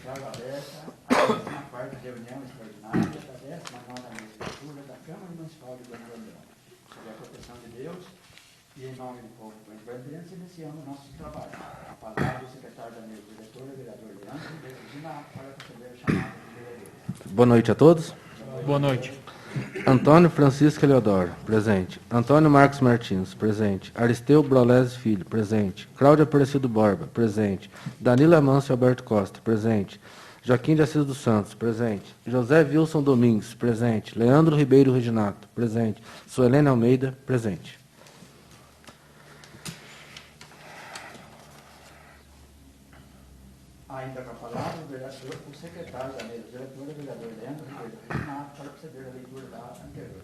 Declaro aberta a 14ª reunião extraordinária da 19ª legislatura da Câmara Municipal de Bom Brandão. Sob a proteção de Deus e em nome do povo brandeirense, iniciamos o nosso trabalho. A palavra do secretário da mesa diretora, vereador Leandro Ribeiro Reginato, para proceder a chamada de vereadores. Boa noite a todos. Boa noite. Antônio Francisco Eleodoro, presente. Antônio Marcos Martins, presente. Aristeu Brolese Filho, presente. Cláudia Aparecido Borba, presente. Danilo Amâncio Alberto Costa, presente. Joaquim de Assis dos Santos, presente. José Wilson Domingues, presente. Leandro Ribeiro Reginato, presente. Suelene Almeida, presente. Ainda com a palavra, o secretário da mesa diretora, vereador Leandro Ribeiro Reginato, para proceder à leitura da ata anterior.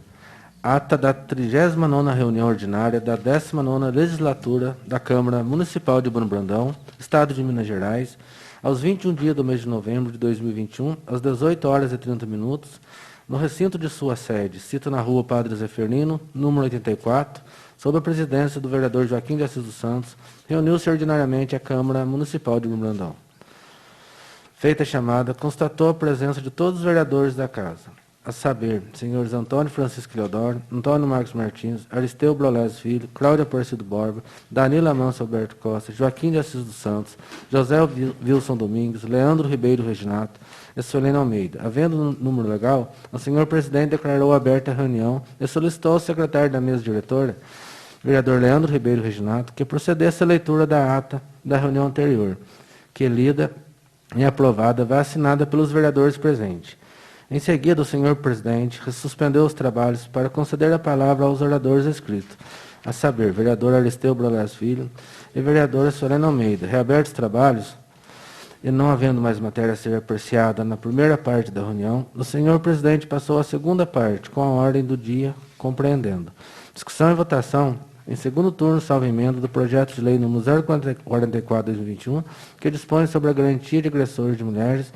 Ata da 39ª reunião ordinária da 19ª legislatura da Câmara Municipal de Bom Brandão, Estado de Minas Gerais, aos 21 dias do mês de novembro de 2021, às 18h30, no recinto de sua sede, cita na rua Padre Zeferino, número 84, sob a presidência do vereador Joaquim de Assis dos Santos, reuniu-se ordinariamente a Câmara Municipal de Bom Brandão. Feita a chamada, constatou a presença de todos os vereadores da Casa, a saber, senhores Antônio Francisco Eleodoro, Antônio Marcos Martins, Aristeu Brolese Filho, Cláudia Aparecido Borba, Danilo Amâncio Alberto Costa, Joaquim de Assis dos Santos, José Wilson Domingues, Leandro Ribeiro Reginato e Suelene Almeida. Havendo número legal, o senhor presidente declarou aberta a reunião e solicitou ao secretário da mesa diretora, vereador Leandro Ribeiro Reginato, que procedesse à leitura da ata da reunião anterior, que lida e aprovada vai assinada pelos vereadores presentes. Em seguida, o senhor presidente suspendeu os trabalhos para conceder a palavra aos oradores inscritos, a saber, vereador Aristeu Brolese Filho e vereadora Suelene Almeida. Reabertos os trabalhos, e não havendo mais matéria a ser apreciada na primeira parte da reunião, o senhor presidente passou à segunda parte, com a ordem do dia, compreendendo. Discussão e votação em segundo turno, salvo emenda, do projeto de lei número 044/2021, que dispõe sobre a garantia de agressores de mulheres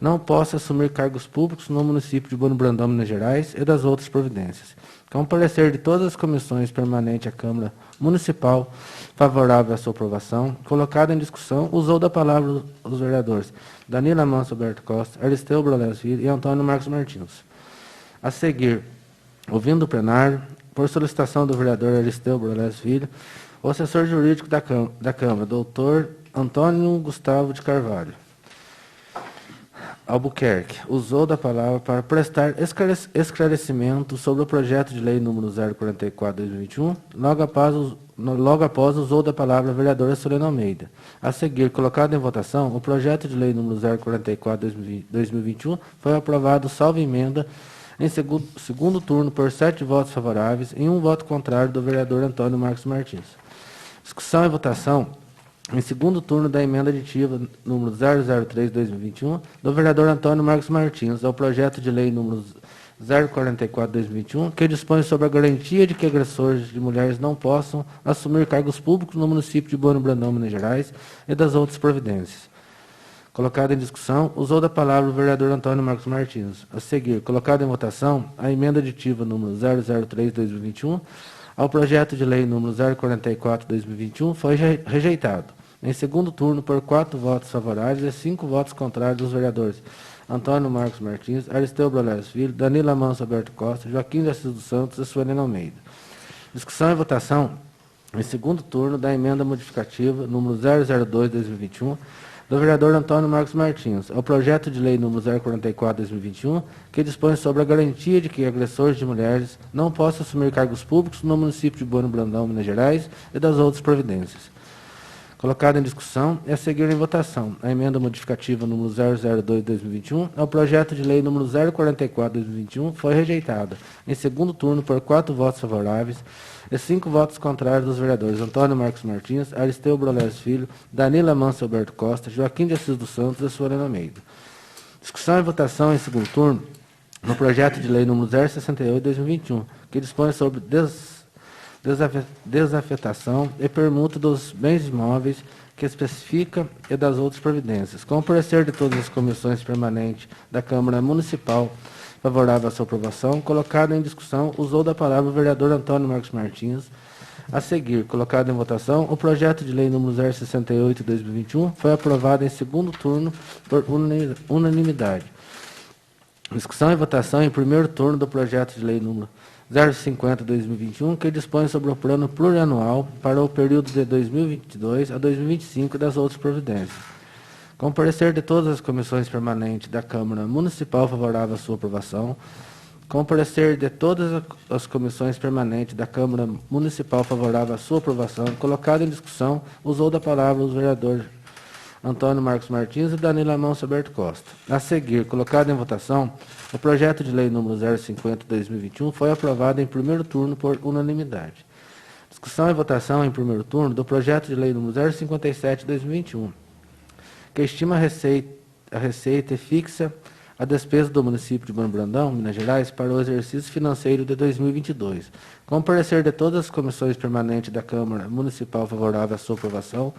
não possam assumir cargos públicos no município de Bom Brandão, Minas Gerais, e das outras providências. Com parecer de todas as comissões permanentes à Câmara Municipal favorável à sua aprovação, colocada em discussão, usou da palavra os vereadores Danilo Amâncio Alberto Costa, Aristeu Brolese Filho e Antônio Marcos Martins. A seguir, ouvindo o plenário, por solicitação do vereador Aristeu Brolese Filho, o assessor jurídico da Câmara, doutor Antônio Gustavo de Carvalho Albuquerque, usou da palavra para prestar esclarecimento sobre o projeto de lei número 044/2021, logo após usou da palavra a vereadora Suelene Almeida. A seguir, colocado em votação, o projeto de lei número 044/2021 foi aprovado salvo emenda em segundo turno por 7 votos favoráveis e 1 voto contrário do vereador Antônio Marcos Martins. Discussão e votação em segundo turno da emenda aditiva número 003/2021 do vereador Antônio Marcos Martins ao projeto de lei número 044/2021, que dispõe sobre a garantia de que agressores de mulheres não possam assumir cargos públicos no município de Bom Brandão, Minas Gerais, e das outras providências. Colocado em discussão, usou da palavra o vereador Antônio Marcos Martins. A seguir, colocado em votação, a emenda aditiva número 003/2021 ao projeto de lei número 044/2021 foi rejeitado. Em segundo turno, por 4 votos favoráveis e 5 votos contrários dos vereadores Antônio Marcos Martins, Aristeu Brolese Filho, Danilo Amâncio Alberto Costa, Joaquim de Assis dos Santos e Suelene Almeida. Discussão e votação em segundo turno da emenda modificativa número 002/2021 do vereador Antônio Marcos Martins, ao projeto de lei número 044/2021, que dispõe sobre a garantia de que agressores de mulheres não possam assumir cargos públicos no município de Bom Brandão, Minas Gerais, e das outras providências. Colocado em discussão e a seguir em votação a emenda modificativa número 002/2021 ao projeto de lei número 044/2021 foi rejeitada. Em segundo turno, por 4 votos favoráveis e 5 votos contrários dos vereadores Antônio Marcos Martins, Aristeu Brolese Filho, Danilo Amâncio Alberto Costa, Joaquim de Assis dos Santos e Suelene Almeida. Discussão e votação em segundo turno no projeto de lei número 068/2021, que dispõe sobre desafetação e permuta dos bens imóveis que especifica e das outras providências. Com o parecer de todas as comissões permanentes da Câmara Municipal favorável à sua aprovação, colocado em discussão, usou da palavra o vereador Antônio Marcos Martins, A seguir, colocado em votação, o projeto de lei número 068/2021 foi aprovado em segundo turno por unanimidade. Discussão e votação em primeiro turno do projeto de lei número 050/2021, que dispõe sobre o plano plurianual para o período de 2022 a 2025 e das outras providências. Com parecer de todas as comissões permanentes da Câmara Municipal favorável à sua aprovação, com parecer de todas as comissões permanentes da Câmara Municipal favorável à sua aprovação, colocado em discussão, usou da palavra os vereadores Antônio Marcos Martins e Danilo Amâncio Alberto Costa. A seguir, colocado em votação, o projeto de lei número 050/2021 foi aprovado em primeiro turno por unanimidade. Discussão e votação em primeiro turno do projeto de lei número 057/2021, que estima a receita e fixa a despesa do município de Bom Brandão, Minas Gerais, para o exercício financeiro de 2022. Com parecer de todas as comissões permanentes da Câmara Municipal favorável à sua aprovação,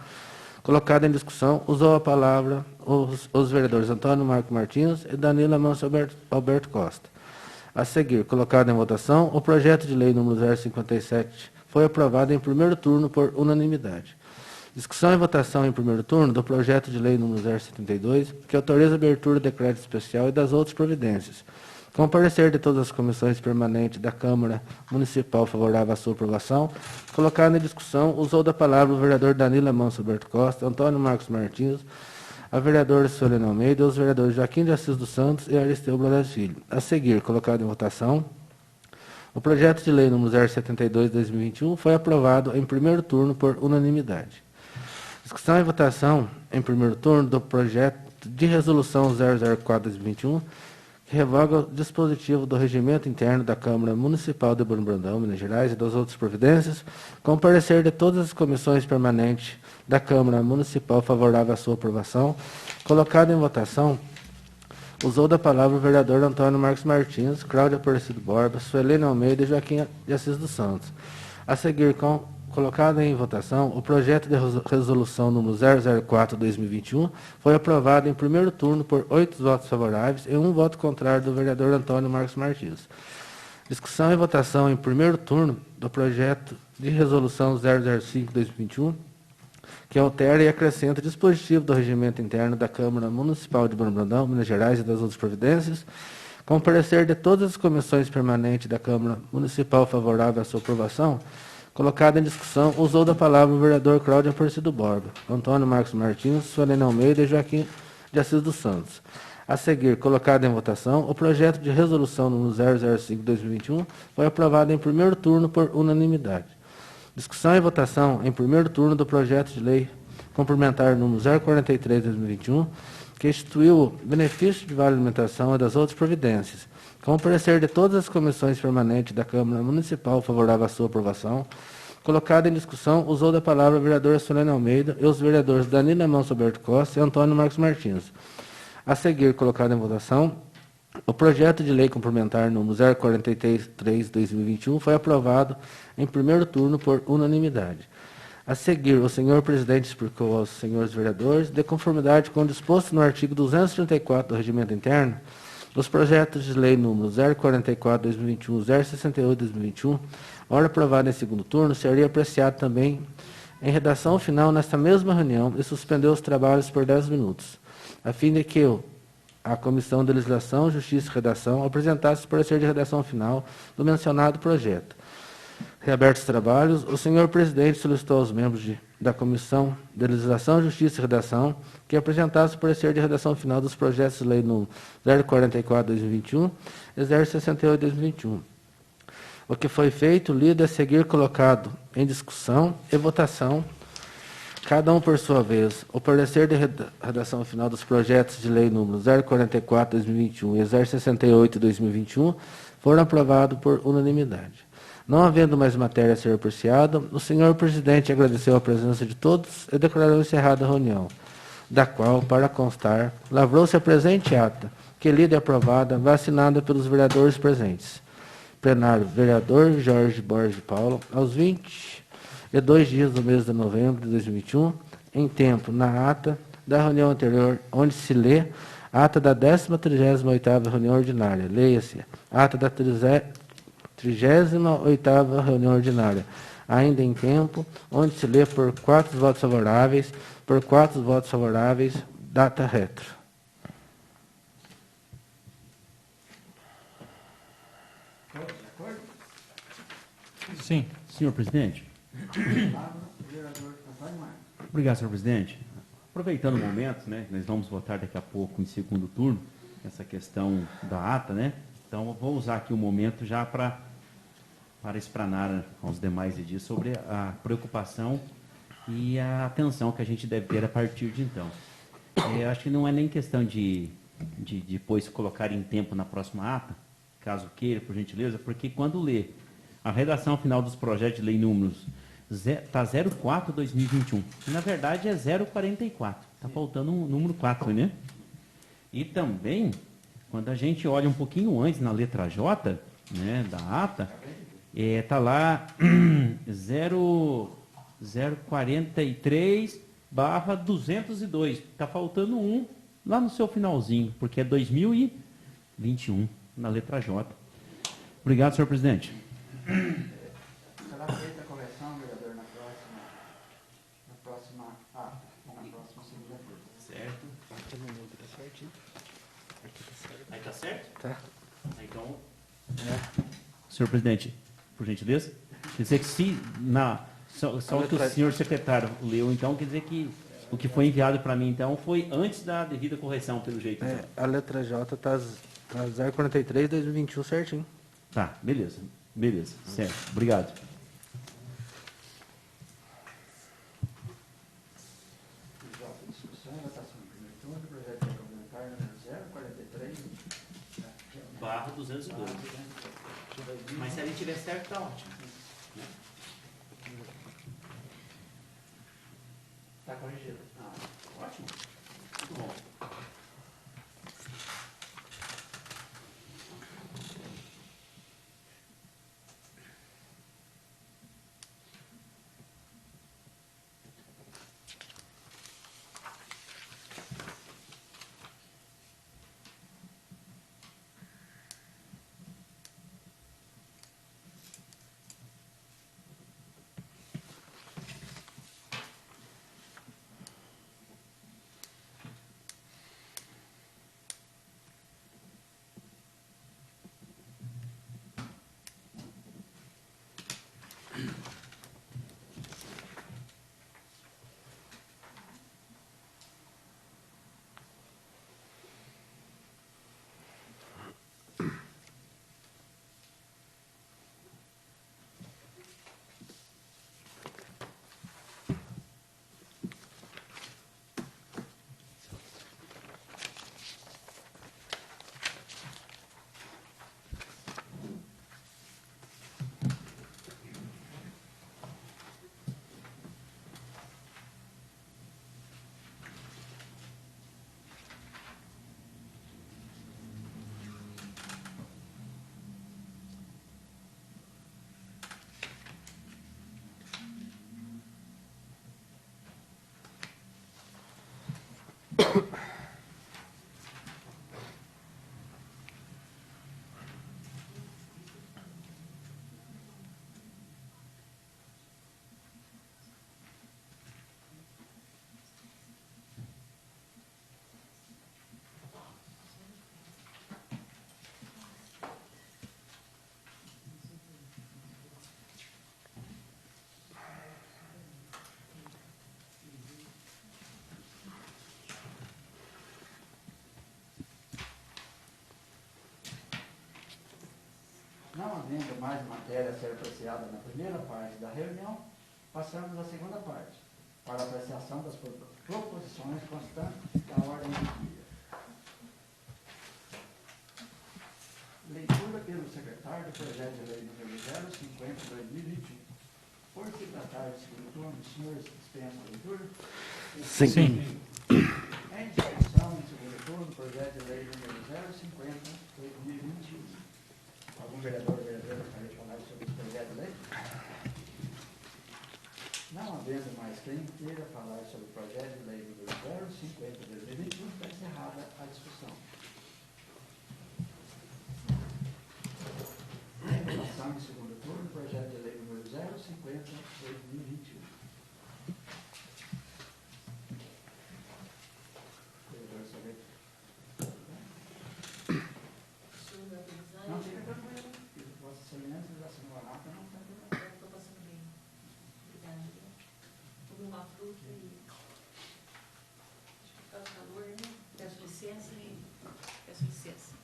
colocado em discussão, usou a palavra os vereadores Antônio Marcos Martins e Danilo Amâncio Alberto Costa. A seguir, colocado em votação, o projeto de lei número 057 foi aprovado em primeiro turno por unanimidade. Discussão e votação em primeiro turno do projeto de lei número 072, que autoriza a abertura de crédito especial e das outras providências. Com parecer de todas as comissões permanentes da Câmara Municipal favorável à sua aprovação, colocado em discussão, usou da palavra o vereador Danilo Amâncio Alberto Costa, Antônio Marcos Martins, a vereadora Solene Almeida e os vereadores Joaquim de Assis dos Santos e Aristeu Blas Filho. A seguir, colocado em votação, o projeto de lei número 072/2021 foi aprovado em primeiro turno por unanimidade. Discussão e votação em primeiro turno do projeto de resolução 004/2021, que revoga o dispositivo do regimento interno da Câmara Municipal de Bom Brandão, Minas Gerais, e das outras providências, com parecer de todas as comissões permanentes da Câmara Municipal favorável à sua aprovação, colocado em votação, usou da palavra o vereador Antônio Marcos Martins, Cláudia Aparecido Borba, Suelene Almeida e Joaquim de Assis dos Santos. A seguir, colocado em votação, o projeto de resolução número 004/2021 foi aprovado em primeiro turno por 8 votos favoráveis e 1 voto contrário do vereador Antônio Marcos Martins. Discussão e votação em primeiro turno do projeto de resolução 005/2021, que altera e acrescenta dispositivo do regimento interno da Câmara Municipal de Bom Brandão, Minas Gerais e das outras providências, com parecer de todas as comissões permanentes da Câmara Municipal favorável à sua aprovação, colocado em discussão, usou da palavra o vereador Cláudio Aparecido Borba, Antônio Marcos Martins, Suelene Almeida e Joaquim de Assis dos Santos. A seguir, colocado em votação, o projeto de resolução número 005/2021 foi aprovado em primeiro turno por unanimidade. Discussão e votação em primeiro turno do projeto de lei complementar número 043/2021, que instituiu o benefício de vale alimentação e das outras providências. Com o parecer de todas as comissões permanentes da Câmara Municipal favorável à sua aprovação, colocado em discussão, usou da palavra a vereadora Solene Almeida e os vereadores Danilo Amâncio Alberto Costa e Antônio Marcos Martins. A seguir, colocado em votação, o projeto de lei complementar número 043/2021 foi aprovado em primeiro turno por unanimidade. A seguir, o senhor presidente explicou aos senhores vereadores, de conformidade com o disposto no artigo 234 do Regimento Interno, os projetos de lei número 044/2021, 068/2021, ora aprovado em segundo turno, seria apreciado também em redação final nesta mesma reunião e suspendeu os trabalhos por 10 minutos, a fim de que a Comissão de Legislação, Justiça e Redação apresentasse o parecer de redação final do mencionado projeto. Reabertos os trabalhos, o senhor presidente solicitou aos membros da Comissão de Legislação, Justiça e Redação que apresentasse o parecer de redação final dos projetos de lei número 044/2021 e 068/2021. O que foi feito, lido, a seguir colocado em discussão e votação, cada um por sua vez, o parecer de redação final dos projetos de lei número 044/2021 e 068/2021 foram aprovados por unanimidade. Não havendo mais matéria a ser apreciada, o senhor presidente agradeceu a presença de todos e declarou encerrada a reunião, da qual, para constar, lavrou-se a presente ata, que lida e aprovada, vacinada pelos vereadores presentes. Plenário, vereador Jorge Borges Paulo, aos 22 dias do mês de novembro de 2021, em tempo, na ata da reunião anterior, onde se lê ata da 38ª reunião ordinária. Leia-se ata da 38ª reunião ordinária. ainda em tempo, onde se lê por 4 votos favoráveis, data retro. Todos de acordo? Sim. Senhor presidente. Palavra, o vereador Antônio Marcos. Obrigado, senhor presidente. Aproveitando o momento, né, nós vamos votar daqui a pouco em segundo turno, essa questão da ata, né? Então, eu vou usar aqui o momento já para explanar aos demais edis sobre a preocupação e a atenção que a gente deve ter a partir de então. Eu acho que não é nem questão de depois colocar em tempo na próxima ata, caso queira, por gentileza, porque quando lê a redação final dos projetos de lei números está 04/2021, que na verdade é 044, está faltando um número 4, né? E também, quando a gente olha um pouquinho antes na letra J, né, da ata, está lá 043/202, está faltando um lá no seu finalzinho, porque é 2021, na letra J. Obrigado, senhor presidente. Será feita a correção, vereador, na próxima ata, ou na próxima segunda-feira. Certo. Aí tá certo? Tá. Então, senhor presidente, por gentileza, quer dizer que se só o que o senhor secretário leu, então, quer dizer que o que foi enviado para mim, então, foi antes da devida correção, pelo jeito. Então. A letra J está 043/2021 certinho. Tá, beleza, certo, obrigado. Discussão e votação em primeiro turno do projeto de lei complementar número 043. /202. Mas se ele tiver certo, tá ótimo. Está corrigido. Ótimo. Muito bom. Não havendo mais matéria a ser apreciada na primeira parte da reunião, passamos à segunda parte, para a apreciação das proposições constantes da ordem do dia. Leitura pelo secretário do projeto de lei número 050/2021. Por se tratar de segundo turno, os senhores dispensam a leitura? Sim. Em discussão, em segundo turno, projeto de lei número 050/2021. Algum vereador ou vereadora gostaria de falar sobre esse projeto de lei? Não havendo mais quem queira falar sobre o projeto de lei número 050/2021, está encerrada a discussão. Em votação em segundo turno, projeto de lei número 050/2021. 050/2021. Vereador Soleto. Não, fica tranquilo. Vossa Excelência já assinou a ata, não tem problema. Estou passando bem. Obrigada. Comi uma fruta e. Acho que por causa do calor, né? Peço licença e. Peço licença.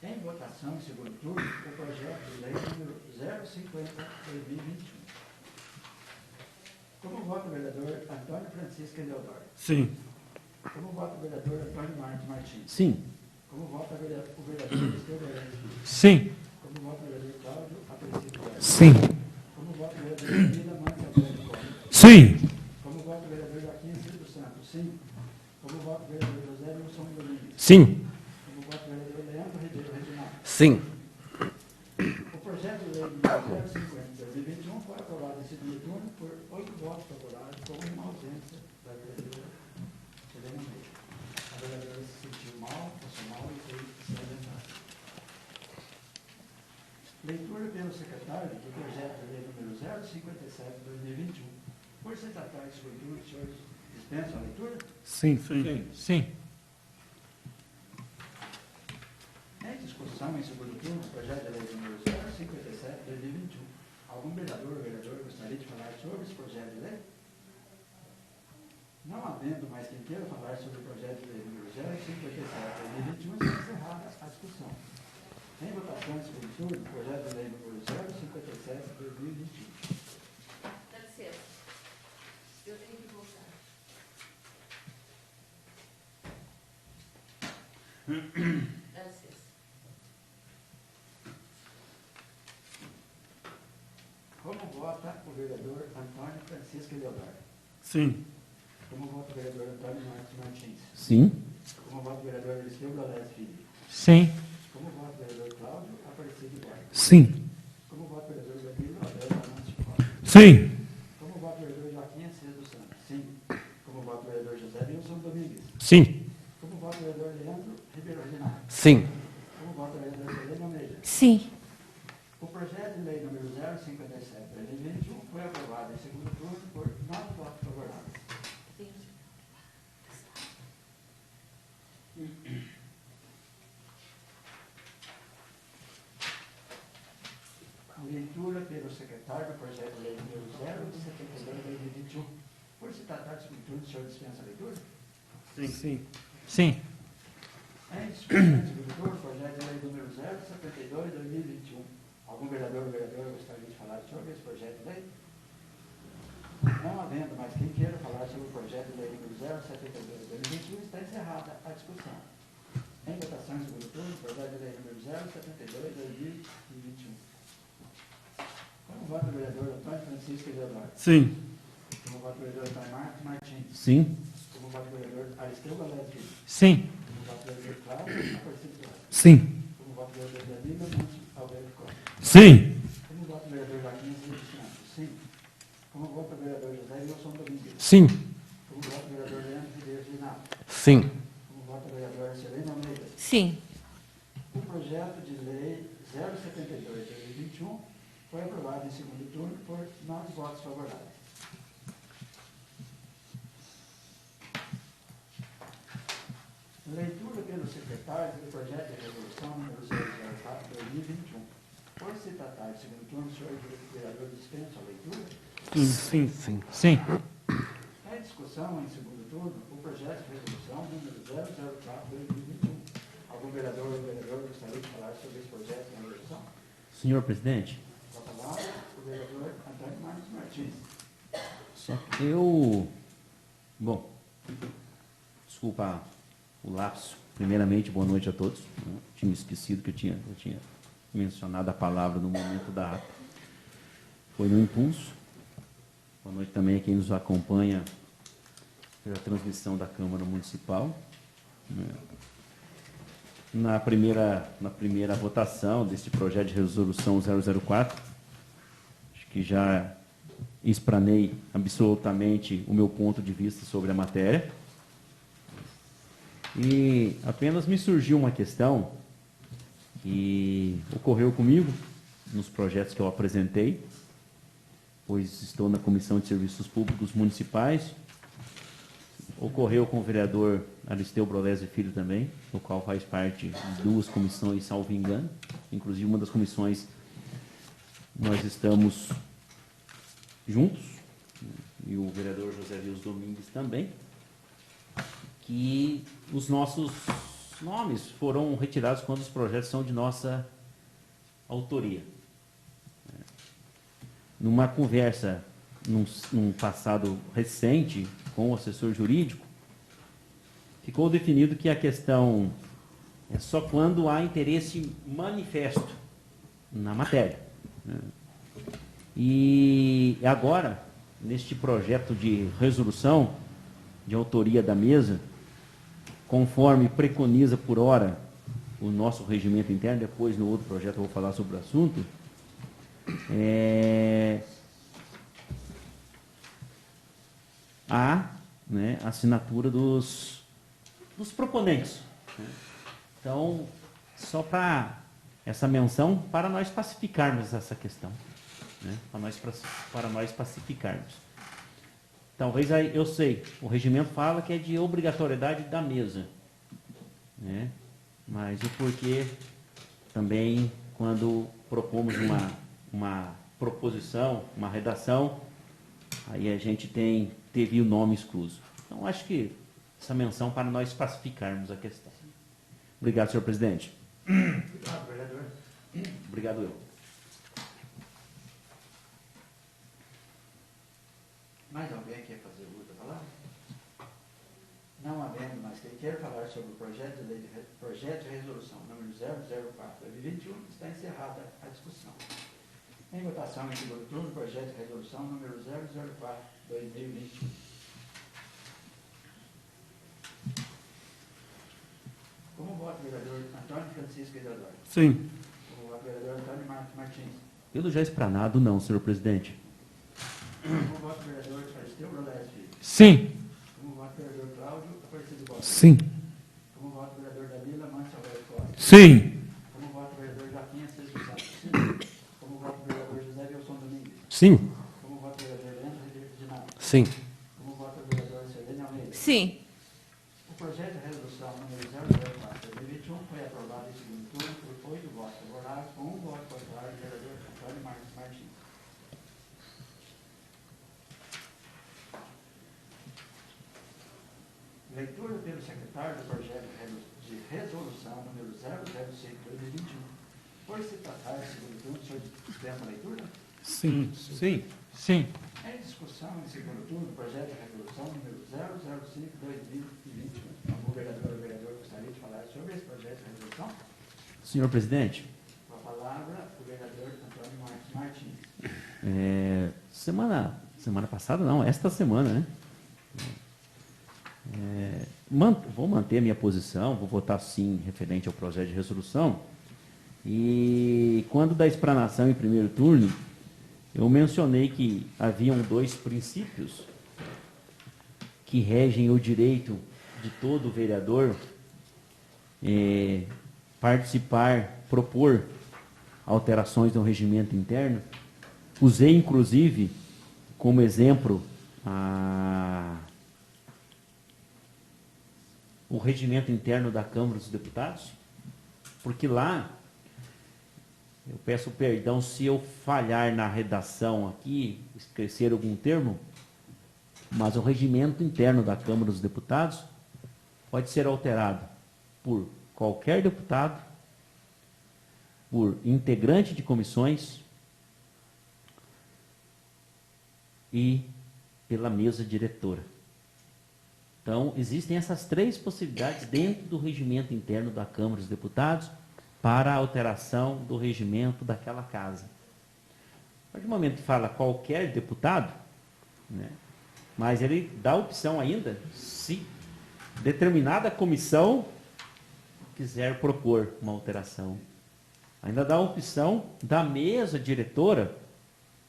Em votação, em segundo turno, o projeto de lei número 050/2021. Como vota o vereador Antônio Francisco Eleodoro? Sim. Como vota o vereador Antônio Marques Martins? Sim. Como vota o vereador Estevam Lourenço Filho? Sim. Como vota o vereador Cláudio Aparecido Costa? Sim. Como vota o vereador Camila Manca Alberto Costa? Sim. Como vota o vereador Joaquim Silvio Santos? Sim. Como vota o vereador José Wilson Domingues? Sim. Como vota o vereador Leandro Ribeiro Reginaldo? Sim. O projeto de lei número 050/2021 foi aprovado em segundo turno por 8 votos favoráveis, com uma ausência da vereadora Helena Meira. A vereadora se sentiu mal, passou mal e foi se ausentar. Leitura pelo secretário do projeto de lei número 057/2021. Por se tratar de segundo turno, os senhores dispensam a leitura? Sim. Sim. Sim. Em discussão, em segundo turno, o projeto de lei número 057/2021. Algum vereador ou vereadora gostaria de falar sobre esse projeto de lei? Não havendo mais quem queira falar sobre o projeto de lei número 057/2021, está encerrada a discussão. Em votação, em segundo turno, o projeto de lei número 057/2021. Dá licença. Eu tenho que voltar. Dá licença. Como vota o vereador Antônio Francisco Eleodoro? Sim. Como vota o vereador Antônio Marques Martins? Sim. Como vota o vereador Eliseu Galés Filho? Sim. Como vota o vereador Cláudio Aparecido Costa? Sim. Como vota o vereador Danilo Alberto Amancio Costa? Sim. Como vota o vereador Joaquim Assis dos Santos? Sim. Como vota o vereador José Wilson Domingues? Sim. Como vota o vereador Leandro Ribeiro Reginaldo? Sim. Como vota o vereador Helena Meira? Sim. O projeto de lei número 057/2021 foi aprovado em segundo turno por 9 votos favoráveis. Sim. Leitura pelo secretário do projeto de lei número 072/2021. Por se tratar de segundo turno, o senhor dispensa a leitura? Sim. Sim. Em discussão em segundo turno, projeto de lei número 072/2021. Algum vereador ou vereadora gostaria de falar sobre esse projeto de lei? Não havendo mais quem queira falar sobre o projeto de lei número 072/2021, está encerrada a discussão. Em votação em segundo turno, projeto de lei número 072/2021. Como vota o vereador Antônio Francisco Eleodoro? Sim. Como vota o vereador Antônio Marques Martins? Sim. Como vota o vereador Aristeu Galés Filho? Sim. Como vota o vereador Cláudio Aparecido Costa? Sim. Como vota o vereador Danilo Mancio Alberto Costa? Sim. Como vota o vereador Joaquim Silvio Santos? Sim. Como vota o vereador José Wilson Domingues? Sim. Como vota o vereador Leandro Ribeiro Reginaldo? Sim. Como vota a vereadora Helena Almeida? Sim. O projeto de lei 072/2021 foi aprovado em segundo turno por 9 votos favoráveis. Leitura pelo secretário do projeto de resolução número 004/2021. Por se tratar de segundo turno, o senhor vereador dispensa a leitura? Sim. Sim. Sim. Em discussão, em segundo turno, o projeto de resolução número 004/2021. Algum vereador ou vereadora gostaria de falar sobre esse projeto de resolução? Senhor presidente, Com a palavra, o vereador Antônio Marques Martins. só que eu... Bom, desculpa o lapso. Primeiramente, boa noite a todos. Né? Tinha esquecido que eu tinha mencionado a palavra no momento da ata. Foi no impulso. Boa noite também a quem nos acompanha pela transmissão da Câmara Municipal. Né? Na primeira votação deste projeto de resolução 004, acho que já explanei absolutamente o meu ponto de vista sobre a matéria. E apenas me surgiu uma questão que ocorreu comigo nos projetos que eu apresentei, pois estou na Comissão de Serviços Públicos Municipais. Ocorreu com o vereador Aristeu Brolesi Filho também, no qual faz parte de 2 comissões, salvo engano. Inclusive, uma das comissões nós estamos juntos, e o vereador José Rios Domingues também, que os nossos nomes foram retirados quando os projetos são de nossa autoria. Numa conversa, num passado recente, com o assessor jurídico, ficou definido que a questão é só quando há interesse manifesto na matéria. E agora, neste projeto de resolução de autoria da mesa, conforme preconiza por hora o nosso regimento interno, depois no outro projeto eu vou falar sobre o assunto, há, né, assinatura dos proponentes. Então, só para essa menção, para nós pacificarmos essa questão. Né, para nós pacificarmos. Talvez aí, eu sei, o regimento fala que é de obrigatoriedade da mesa. Né, mas o porquê também, quando propomos uma proposição, uma redação, aí a gente teve o nome excluso. Então, acho que essa menção para nós pacificarmos a questão. Obrigado, senhor presidente. Obrigado, vereador. Obrigado, eu. Mais alguém quer fazer uso da palavra? Não havendo mais quem queira falar sobre o projeto de lei projeto de resolução número 004/2021, está encerrada a discussão. Em votação, em segundo turno, projeto de resolução número 004/2021. Como vota o vereador Antônio Francisco Isidoro? Sim. Como vota o vereador Antônio Martins? Pelo já explanado, não, senhor presidente. Como vota o vereador Aristeu Brolesi Filho? Sim. Como vota o vereador Cláudio Aparecido Bosta? Sim. Como vota o vereador Danila Mancha Aurélio Costa? Sim. Como vota o vereador Joaquim Assis dos Santos? Sim. Como vota o vereador José Wilson Domingues? Sim. Como vota o vereador Leandro Reginaldo? Sim. Como vota o vereador Serlene Almeida? Sim. O projeto de resolução número 004/2021 foi aprovado em segundo turno por 8 votos favoráveis, com 1 voto contrário do vereador Antônio Martins. Leitura pelo secretário do projeto de resolução número 005/2021. Por se tratar de segundo turno, o senhor dispensa a leitura? Sim. Sim. Sim. Em discussão, em segundo turno, o projeto de resolução número 005/2021. O vereador gostaria de falar sobre esse projeto de resolução? Senhor presidente, Com a palavra, o vereador Antônio Martins. semana passada, não, esta semana, né? Vou manter a minha posição, vou votar sim referente ao projeto de resolução. E quando da explanação em primeiro turno, eu mencionei que haviam 2 princípios que regem o direito de todo vereador participar, propor alterações no regimento interno. Usei, inclusive, como exemplo o regimento interno da Câmara dos Deputados, porque lá, eu peço perdão se eu falhar na redação aqui, esquecer algum termo, mas o regimento interno da Câmara dos Deputados pode ser alterado por qualquer deputado, por integrante de comissões e pela mesa diretora. Então, existem essas 3 possibilidades dentro do regimento interno da Câmara dos Deputados para a alteração do regimento daquela casa. A partir do momento que fala qualquer deputado, né, mas ele dá a opção ainda, se determinada comissão quiser propor uma alteração. Ainda dá a opção da mesa diretora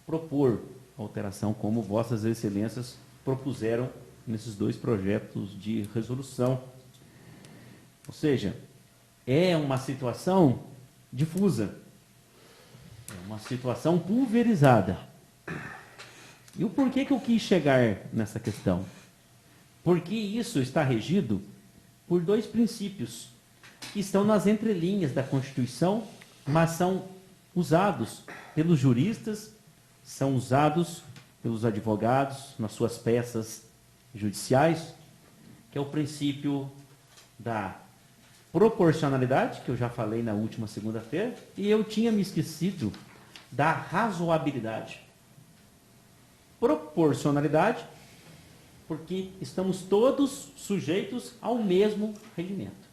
propor alteração como vossas excelências propuseram nesses 2 projetos de resolução. Ou seja, é uma situação difusa, é uma situação pulverizada. E o porquê que eu quis chegar nessa questão? Porque isso está regido por 2 princípios que estão nas entrelinhas da Constituição, mas são usados pelos juristas, são usados pelos advogados nas suas peças judiciais, que é o princípio da proporcionalidade, que eu já falei na última segunda-feira, e eu tinha me esquecido da razoabilidade. Proporcionalidade, porque estamos todos sujeitos ao mesmo regimento.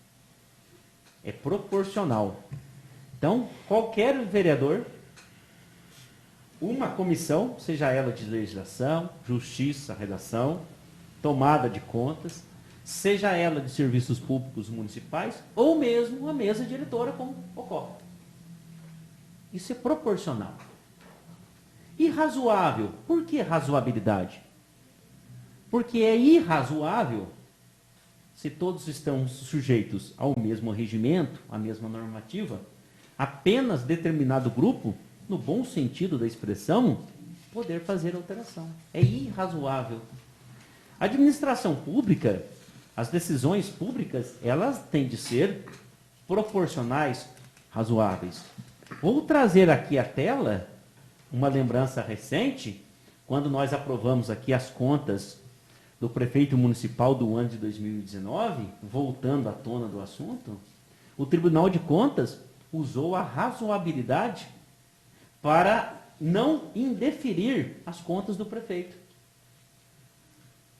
É proporcional. Então, qualquer vereador, uma comissão, seja ela de legislação, justiça, redação, tomada de contas, seja ela de serviços públicos municipais, ou mesmo a mesa diretora, como ocorre. Isso é proporcional. Irrazoável. Por que razoabilidade? Porque é irrazoável se todos estão sujeitos ao mesmo regimento, à mesma normativa, apenas determinado grupo, no bom sentido da expressão, poder fazer alteração. É irrazoável. A administração pública, as decisões públicas, elas têm de ser proporcionais, razoáveis. Vou trazer aqui à tela uma lembrança recente, quando nós aprovamos aqui as contas do prefeito municipal do ano de 2019, voltando à tona do assunto, o Tribunal de Contas usou a razoabilidade para não indeferir as contas do prefeito.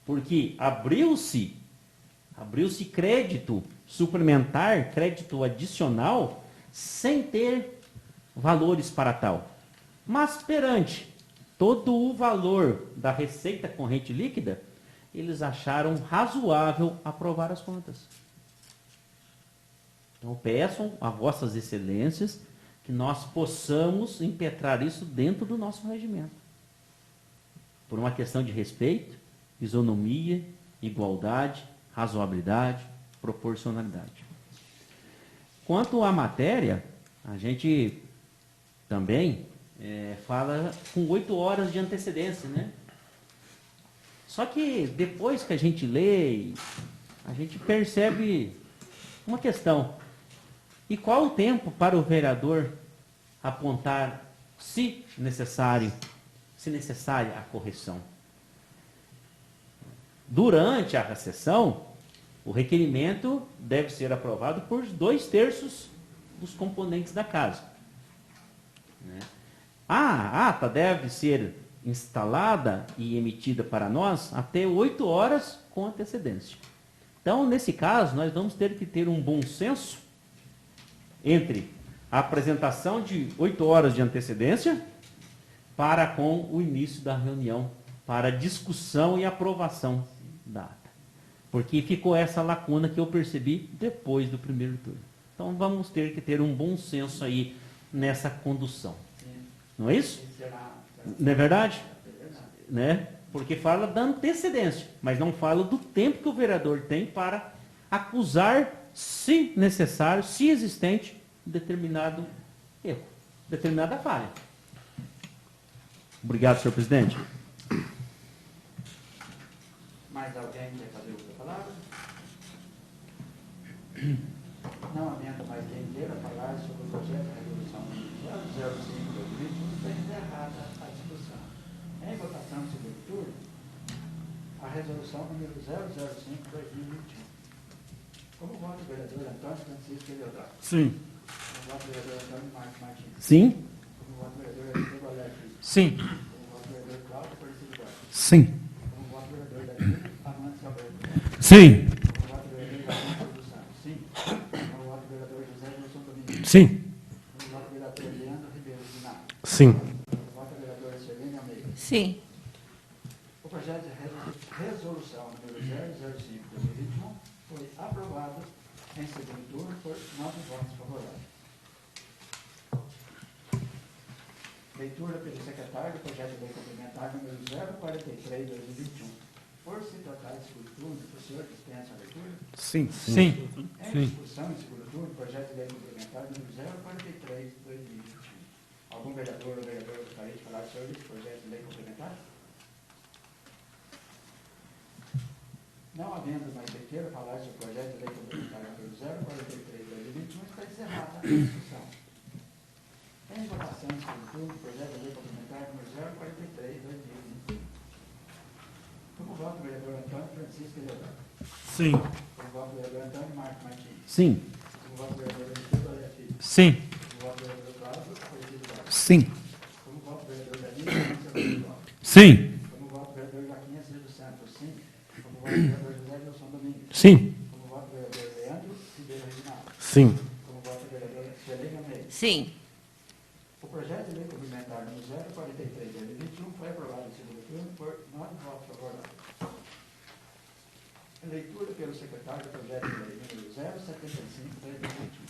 Porque abriu-se crédito suplementar, crédito adicional, sem ter valores para tal. Mas perante todo o valor da receita corrente líquida, eles acharam razoável aprovar as contas. Então peçam a vossas excelências que nós possamos impetrar isso dentro do nosso regimento. Por uma questão de respeito, isonomia, igualdade, razoabilidade, proporcionalidade. Quanto à matéria, a gente também fala com 8 horas de antecedência, né? Só que depois que a gente lê, a gente percebe uma questão. E qual o tempo para o vereador apontar, se necessária a correção? Durante a sessão, o requerimento deve ser aprovado por 2/3 dos componentes da casa. A ata deve ser instalada e emitida para nós até 8 horas com antecedência. Então, nesse caso, nós vamos ter que ter um bom senso entre a apresentação de 8 horas de antecedência para com o início da reunião, para discussão e aprovação da ata. Porque ficou essa lacuna que eu percebi depois do primeiro turno. Então, vamos ter que ter um bom senso aí nessa condução. Não é isso? Não é verdade? Né? Porque fala da antecedência, mas não fala do tempo que o vereador tem para acusar, se necessário, se existente, determinado erro, determinada falha. Obrigado, senhor presidente. Mais alguém quer fazer outra palavra? Não havendo mais quem queira falar sobre o projeto de resolução 005/2021, está encerrada a discussão. Em votação de segundo turno, a resolução número 005/2021. Como vota o vereador Antônio Francisco Eleodoro? Sim. Como vota o vereador Antônio Marcos Martins? Sim? Como vota o vereador Diego Alegre? Sim. Como vota o vereador Cláudio Aparecido Borges? Sim. Como vota o vereador Danilo Amantes Alberto? Sim. Como vota o vereador Joaquim dos Santos? Sim. Como vota o vereador José Wilson Domingos? Sim. Como vota o vereador Leandro Ribeiro Sinato? Sim. Como vota o vereador Celene Almeida? Sim. O projeto de resolução número 005/2021 foi aprovado em segundo turno por 9 votos favoráveis. Leitura pelo secretário do projeto de lei complementar número 043/2021. Por se tratar de segundo turno, o senhor dispensa a leitura? Sim. Sim. Em discussão em segundo turno, projeto de lei complementar número 043/2021. Algum vereador ou vereadora gostaria de falar sobre esse projeto de lei complementar? Não havendo mais quem queira falar sobre o projeto de lei complementar número 043/2021, está encerrada a discussão. Em votação em segundo turno, projeto de lei complementar número 043/2021. Como voto o vereador Antônio Francisco Eleodoro? Sim. Como voto o vereador Antônio Marcos Martins? Sim. Como voto o vereador Eliseu Doria Filho? Sim. Como voto o vereador Cláudio Aparecido Lopes? Sim. Como voto o vereador Danilo Marcelo Lopes? Sim. Como voto o vereador Joaquim Assis dos Santos? Sim. Como voto o vereador José Wilson Domingues? Sim. Como voto o vereador Leandro Ribeiro Reginaldo? Sim. Como voto o vereador Selena Meire? Sim. O projeto de lei complementar número 043/2021 foi aprovado em segundo turno por 9 votos favoráveis. Leitura pelo secretário do projeto de lei número 075/2021.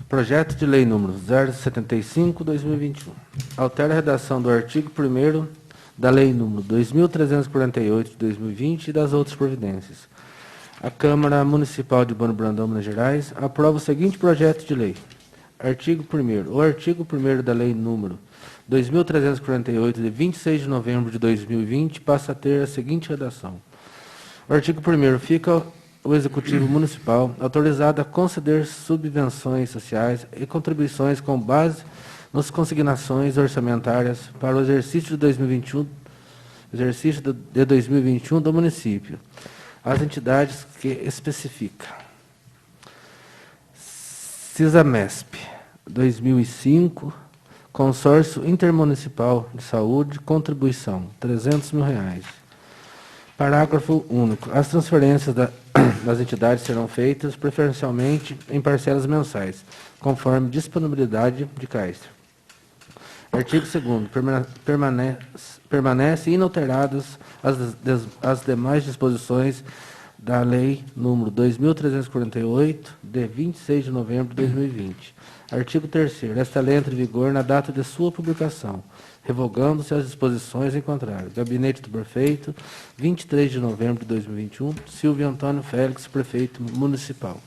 Projeto de lei número 075/2021. Altera a redação do artigo 1º da lei número 2348 de 2020 e das outras providências. A Câmara Municipal de Bano Brandão, Minas Gerais, aprova o seguinte projeto de lei. Artigo 1º. O artigo 1º da lei número 2348 de 26 de novembro de 2020 passa a ter a seguinte redação. O artigo 1º fica o Executivo Municipal autorizado a conceder subvenções sociais e contribuições com base nas consignações orçamentárias para o exercício de 2021 do município, as entidades que especifica. CISAMESP 2005, Consórcio Intermunicipal de Saúde, contribuição R$300 mil. Parágrafo único. As transferências das entidades serão feitas preferencialmente em parcelas mensais, conforme disponibilidade de caixa. Artigo 2º. Permanece inalteradas as demais disposições da Lei nº 2.348, de 26 de novembro de 2020. Artigo 3º. Esta lei entra em vigor na data de sua publicação, revogando-se as disposições em contrário. Gabinete do Prefeito, 23 de novembro de 2021. Silvio Antônio Félix, Prefeito Municipal.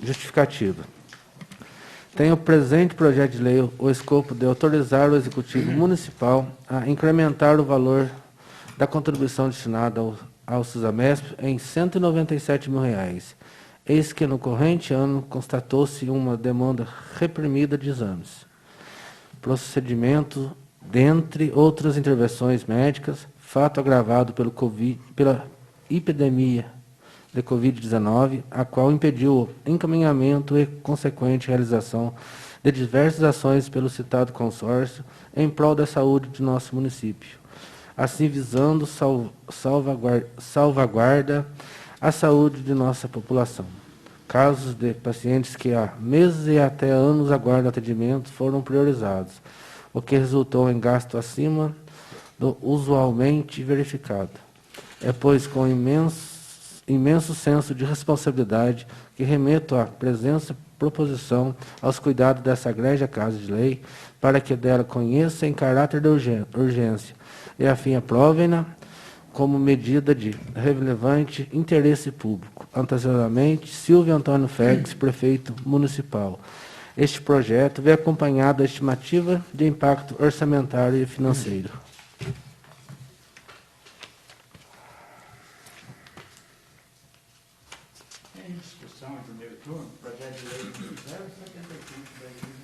Justificativa. Tem o presente projeto de lei o escopo de autorizar o Executivo Municipal a incrementar o valor da contribuição destinada ao CISAMESP em R$197 mil. Eis que no corrente ano constatou-se uma demanda reprimida de exames, procedimento, dentre outras intervenções médicas, fato agravado pela epidemia de Covid-19, a qual impediu o encaminhamento e consequente realização de diversas ações pelo citado consórcio em prol da saúde de nosso município, assim visando salvaguarda a saúde de nossa população. Casos de pacientes que há meses e até anos aguardam atendimento foram priorizados, o que resultou em gasto acima do usualmente verificado. É, pois, com imenso senso de responsabilidade que remeto à presença proposição aos cuidados dessa egrégia Casa de Lei, para que dela conheça em caráter de urgência, e afim aprovem-na como medida de relevante interesse público. Antecipadamente, Silvio Antônio Félix, Prefeito Municipal. Este projeto vem acompanhado da estimativa de impacto orçamentário e financeiro. Em discussão em primeiro turno, projeto de lei número 075/2021.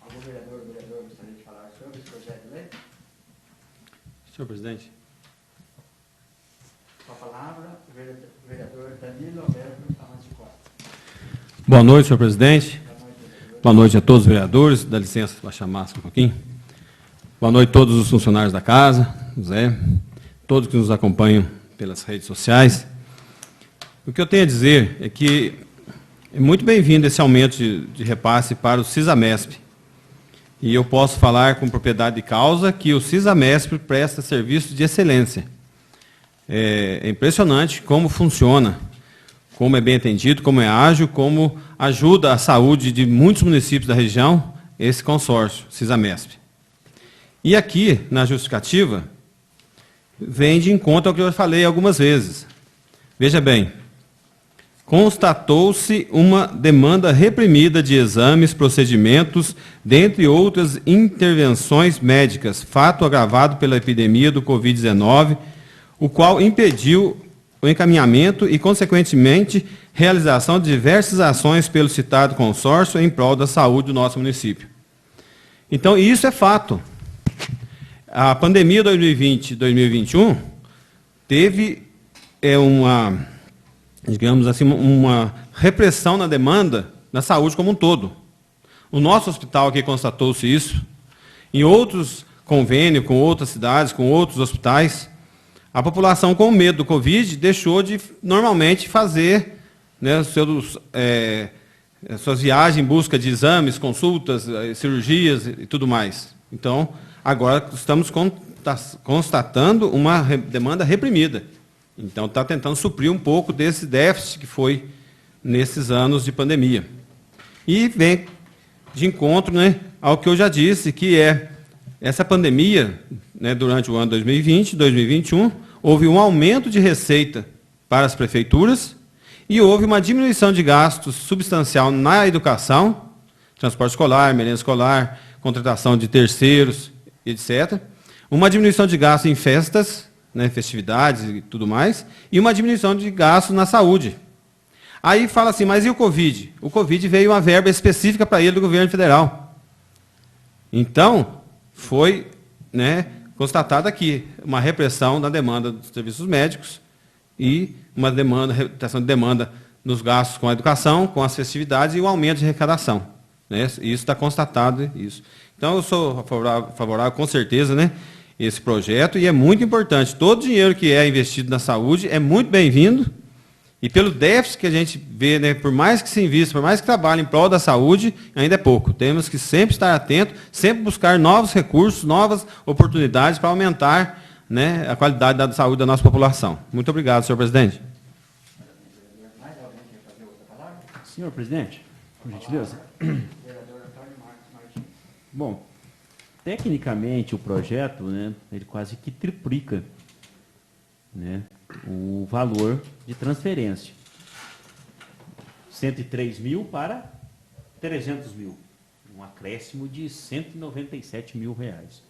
Algum vereador ou vereadora gostaria de falar sobre esse projeto de lei? Senhor presidente. Com a palavra, o vereador Danilo Alberto Amancio Costa. Boa noite, senhor presidente. Boa noite, vereador. Boa noite a todos os vereadores. Dá licença para chamar a máscara um pouquinho. Boa noite a todos os funcionários da casa, Zé, todos que nos acompanham pelas redes sociais. O que eu tenho a dizer é que é muito bem-vindo esse aumento de repasse para o CISAMESP. E eu posso falar com propriedade de causa que o CISAMESP presta serviços de excelência. É impressionante como funciona, como é bem atendido, como é ágil, como ajuda a saúde de muitos municípios da região. esse consórcio, CISAMESP. E aqui, na justificativa, vem de encontro ao que eu falei algumas vezes. Veja bem, constatou-se uma demanda reprimida de exames, procedimentos, dentre outras intervenções médicas, fato agravado pela epidemia do Covid-19, o qual impediu o encaminhamento e, consequentemente, realização de diversas ações pelo citado consórcio em prol da saúde do nosso município. Então, isso é fato. A pandemia 2020-2021 teve digamos assim, uma repressão na demanda na saúde como um todo. O nosso hospital aqui constatou-se isso. Em outros convênios com outras cidades, com outros hospitais, a população, com medo do Covid, deixou de normalmente fazer, né, suas viagens em busca de exames, consultas, cirurgias e tudo mais. Então, agora estamos constatando uma demanda reprimida. Então, está tentando suprir um pouco desse déficit que foi nesses anos de pandemia. E vem de encontro, né, ao que eu já disse, que é essa pandemia, né, durante o ano 2020, 2021, houve um aumento de receita para as prefeituras e houve uma diminuição de gastos substancial na educação, transporte escolar, merenda escolar, contratação de terceiros, etc. Uma diminuição de gastos em festas, né, festividades e tudo mais, e uma diminuição de gastos na saúde. Aí fala assim, mas e o Covid? O Covid veio uma verba específica para ele do governo federal. Então, foi, né, constatada aqui uma repressão da demanda dos serviços médicos e uma repressão de demanda nos gastos com a educação, com as festividades e um aumento de arrecadação. Né? Isso está constatado. Isso. Então, eu sou favorável, com certeza, né, esse projeto, e é muito importante. Todo dinheiro que é investido na saúde é muito bem-vindo, e pelo déficit que a gente vê, né, por mais que se invista, por mais que trabalhe em prol da saúde, ainda é pouco. Temos que sempre estar atentos, sempre buscar novos recursos, novas oportunidades para aumentar, né, a qualidade da saúde da nossa população. Muito obrigado, senhor presidente. Mais alguém quer fazer outra palavra? Senhor presidente, por gentileza. Vereador Antônio Marcos Martins. Bom, tecnicamente o projeto, né, ele quase que triplica, né, o valor de transferência. 103 mil para 300 mil. Um acréscimo de 197 mil reais.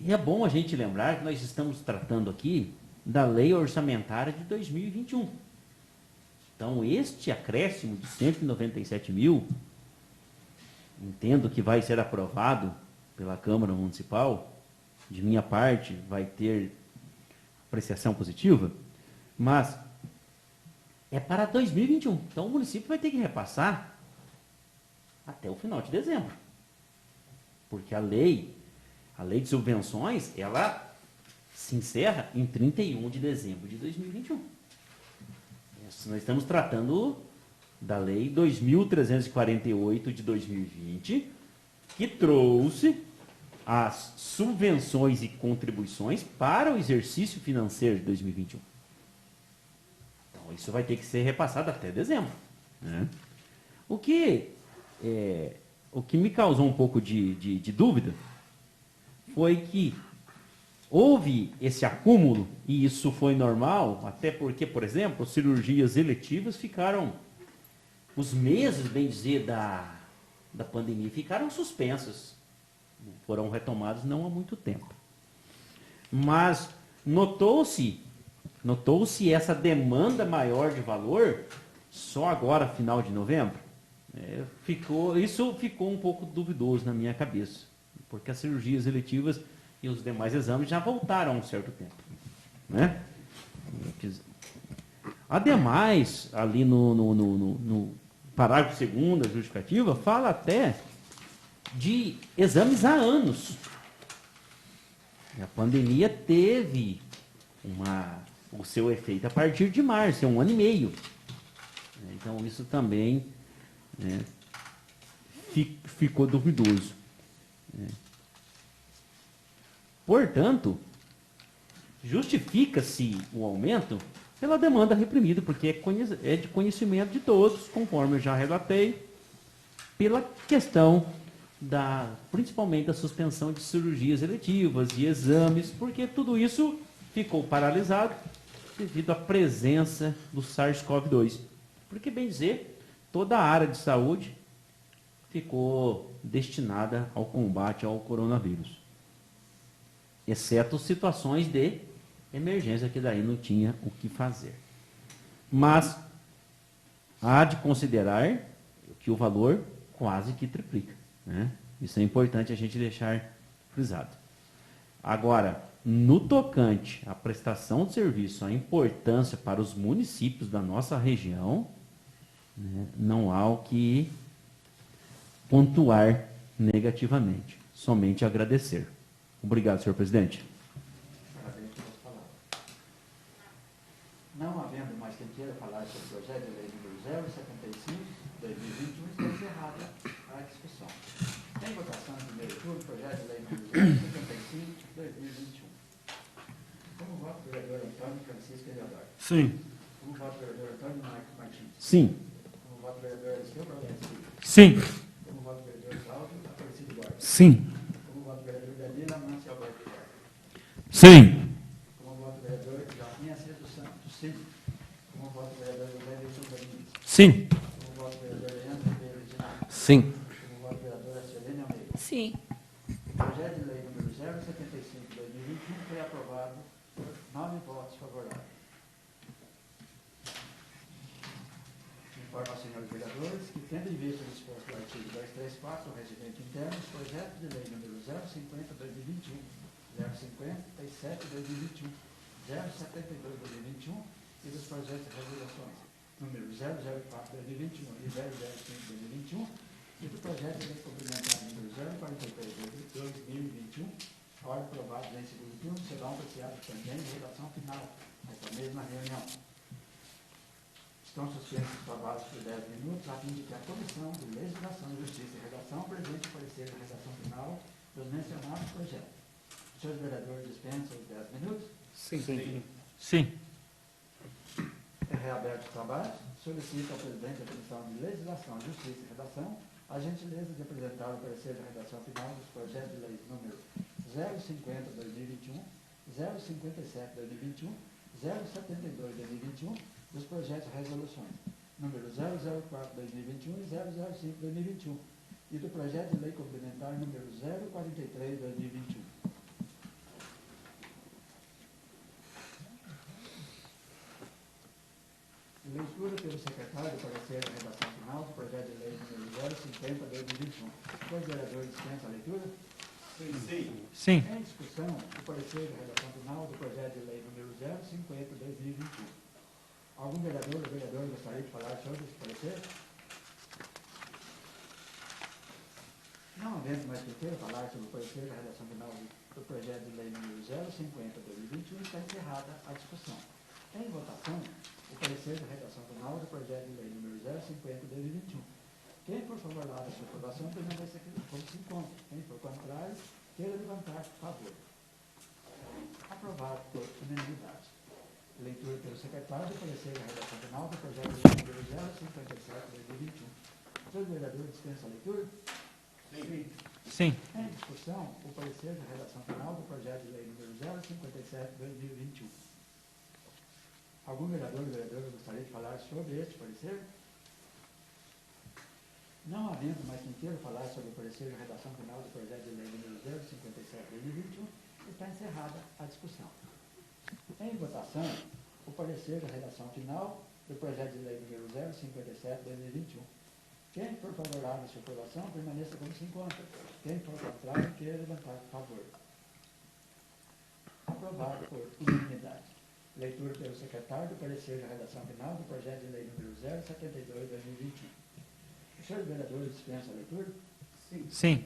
E é bom a gente lembrar que nós estamos tratando aqui da lei orçamentária de 2021. Então, este acréscimo de 197 mil, entendo que vai ser aprovado pela Câmara Municipal, de minha parte, vai ter apreciação positiva, mas é para 2021. Então, o município vai ter que repassar até o final de dezembro. Porque a lei de subvenções, ela se encerra em 31 de dezembro de 2021. Nós estamos tratando da Lei 2.348 de 2020, que trouxe as subvenções e contribuições para o exercício financeiro de 2021. Então, isso vai ter que ser repassado até dezembro. Né? O que me causou um pouco de dúvida foi que houve esse acúmulo, e isso foi normal, até porque, por exemplo, cirurgias eletivas ficaram, os meses, bem dizer, da pandemia, ficaram suspensas. Foram retomados não há muito tempo. Mas notou-se essa demanda maior de valor só agora, final de novembro. Isso ficou um pouco duvidoso na minha cabeça, porque as cirurgias eletivas e os demais exames já voltaram há um certo tempo. Né? Ademais, ali no parágrafo 2º da justificativa, fala até de exames há anos. A pandemia teve o seu efeito a partir de março, é 1 ano e meio. Então, isso também, né, ficou duvidoso. Portanto, justifica-se o aumento pela demanda reprimida, porque é de conhecimento de todos, conforme eu já relatei, pela questão principalmente da suspensão de cirurgias eletivas e exames, porque tudo isso ficou paralisado devido à presença do SARS-CoV-2. Porque, bem dizer, toda a área de saúde ficou destinada ao combate ao coronavírus, exceto situações de emergência, que daí não tinha o que fazer. Mas há de considerar que o valor quase que triplica, né? Isso é importante a gente deixar frisado. Agora, no tocante à prestação de serviço, a importância para os municípios da nossa região, né, não há o que pontuar negativamente, somente agradecer. Obrigado, senhor presidente. Parabéns pelas palavras. Não havendo mais quem queira falar sobre o projeto de lei número 075/2021, está encerrada a discussão. Em votação em primeiro turno, projeto de lei número 075/2021. Como voto, vereador Antônio Francisco Eleodoro. Sim. Como voto, vereador Antônio Martins. Sim. Como voto, vereador Alessio Bragança. Sim. Como voto, vereador Cláudio Aparecido Borges. Sim. Como voto, vereador Danila Mancio Alberto Borges. Sim. Como voto, vereador Joaquim Assis dos Santos. Sim. Como voto, vereador José Wilson Domingos. Sim. Como voto, vereador Leandro Ribeiro de Nato. Sim. Como voto, vereadora Selene Almeida. Sim. O projeto de lei número 075/2021 foi aprovado por 9 votos favoráveis. Informo aos senhores vereadores que, tendo em vista o disposto do artigo 234 do Regimento Interno, os projetos de lei número 050/2021, 057/2021, 072/2021 e dos projetos de resoluções número 004/2021 e 005/2021 e do projeto de lei complementar número 043/2021, ora aprovados em segundo turno, serão apreciados também em redação final nesta mesma reunião. Estão suspensos os trabalhos por 10 minutos, a fim de que a Comissão de Legislação, Justiça e Redação apresente o parecer da redação final dos mencionados projetos. Os senhores vereadores dispensam os 10 minutos. Sim. Sim. É reaberto os trabalhos. Solicito ao presidente da Comissão de Legislação, Justiça e Redação a gentileza de apresentar o parecer da redação final dos projetos de lei número 050/2021, 057/2021, 072/2021, dos projetos de resoluções número 004/2021 e 005/2021 e do projeto de lei complementar número 043/2021. Leitura pelo secretário do parecer da redação final do projeto de lei número 050/2021. Os vereadores dispensam a leitura? Sim. Em discussão, o parecer da redação final do projeto de lei número 050/2021. Algum vereador ou vereadora gostaria de falar sobre esse parecer? Não havendo mais que queira falar sobre o parecer da redação final do projeto de lei número 050/2021, está encerrada a discussão. Em votação, o parecer da redação final do projeto de lei número 050/2021. Quem for favorável à sua aprovação, permaneça como se encontra. Quem for contrário, queira levantar por favor. Aprovado por unanimidade. Leitura pelo secretário do parecer da redação final do projeto de lei número 057/2021. Os senhores vereadores dispensam a leitura? Sim. Em discussão, o parecer da redação final do projeto de lei número 057/2021. Algum vereador ou vereadora gostaria de falar sobre este parecer? Não havendo mais quem queira falar sobre o parecer da redação final do projeto de lei número 057/2021, está encerrada a discussão. Em votação, o parecer da redação final do projeto de lei número 057/2021. Quem for favorável à sua aprovação, permaneça como se encontra. Quem for contrário, queira levantar por favor. Aprovado por unanimidade. Leitura pelo secretário do parecer da redação final do projeto de lei número 072/2021. Os senhores vereadores dispensam a leitura? Sim.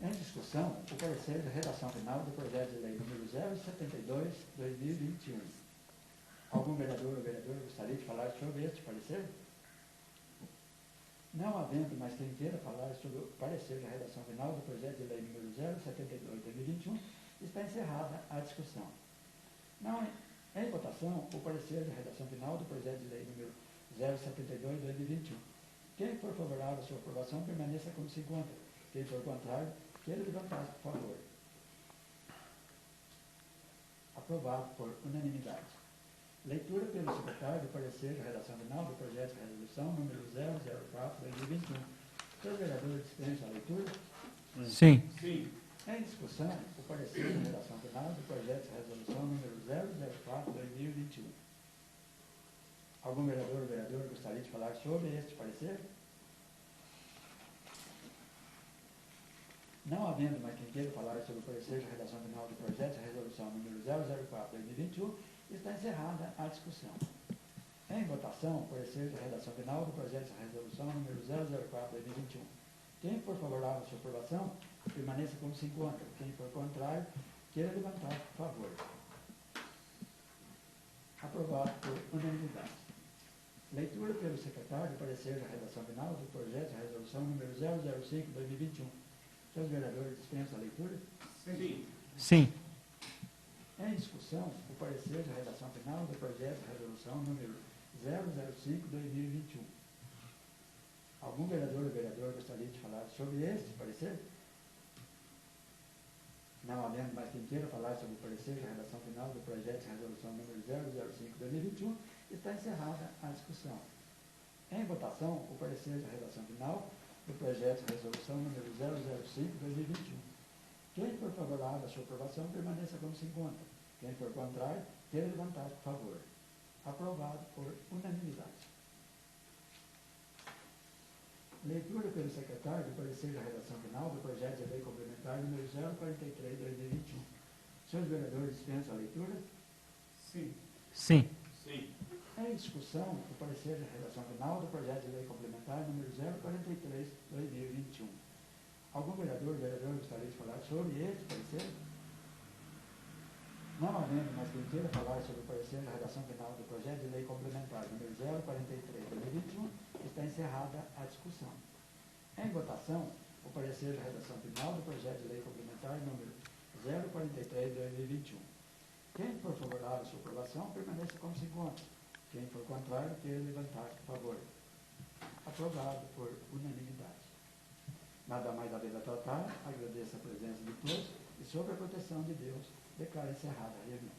Em discussão, o parecer da redação final do projeto de lei número 072/2021. Algum vereador ou vereadora gostaria de falar sobre este parecer? Não havendo mais quem queira falar sobre o parecer da redação final do projeto de lei número 072/2021, está encerrada a discussão. Em votação, o parecer de redação final do projeto de lei número 072/2021. Quem for favorável à sua aprovação, permaneça como se encontra. Quem for contrário, queira levantar, por favor. Aprovado por unanimidade. Leitura pelo secretário do parecer de redação final do projeto de resolução número 004/2021. Os vereadores dispensam a leitura? Sim. Em discussão, o parecer de redação final do projeto de resolução número 004/2021. Algum vereador ou vereadora gostaria de falar sobre este parecer? Não havendo mais quem queira falar sobre o parecer de redação final do projeto de resolução número 004/2021, está encerrada a discussão. Em votação, o parecer de redação final do projeto de resolução número 004/2021. Quem for favorável à sua aprovação, permaneça como se encontra. Quem for contrário, queira levantar, por favor. Aprovado por unanimidade. Leitura pelo secretário do parecer da redação final do projeto de resolução número 005/2021. Seus vereadores dispensam a leitura? Sim. Em discussão, o parecer de redação final do projeto de resolução número 005/2021. Algum vereador ou vereadora gostaria de falar sobre este parecer? Não havendo mais quem queira falar sobre o parecer de redação final do projeto de resolução número 005/2021, está encerrada a discussão. Em votação, o parecer de redação final do projeto de resolução número 005/2021. Quem for favorável à sua aprovação, permaneça como se encontra. Quem for contrário, queira levantar, por favor. Aprovado por unanimidade. Leitura pelo secretário do parecer da redação final do projeto de lei complementar número 043/2021. Senhores vereadores, dispensam a leitura? Sim. Em discussão, o parecer da redação final do projeto de lei complementar número 043/2021. Algum vereador ou vereadora gostaria de falar sobre este parecer? Não havendo mais quem queira falar sobre o parecer da redação final do projeto de lei complementar número 043/2021, está encerrada a discussão. Em votação, o parecer da redação final do projeto de lei complementar número 043/2021. Quem for favorável à sua aprovação, permaneça como se encontra. Quem for contrário, queira levantar, por favor. Aprovado por unanimidade. Nada mais haver a tratar, agradeço a presença de todos e, sob a proteção de Deus, declaro encerrada a reunião.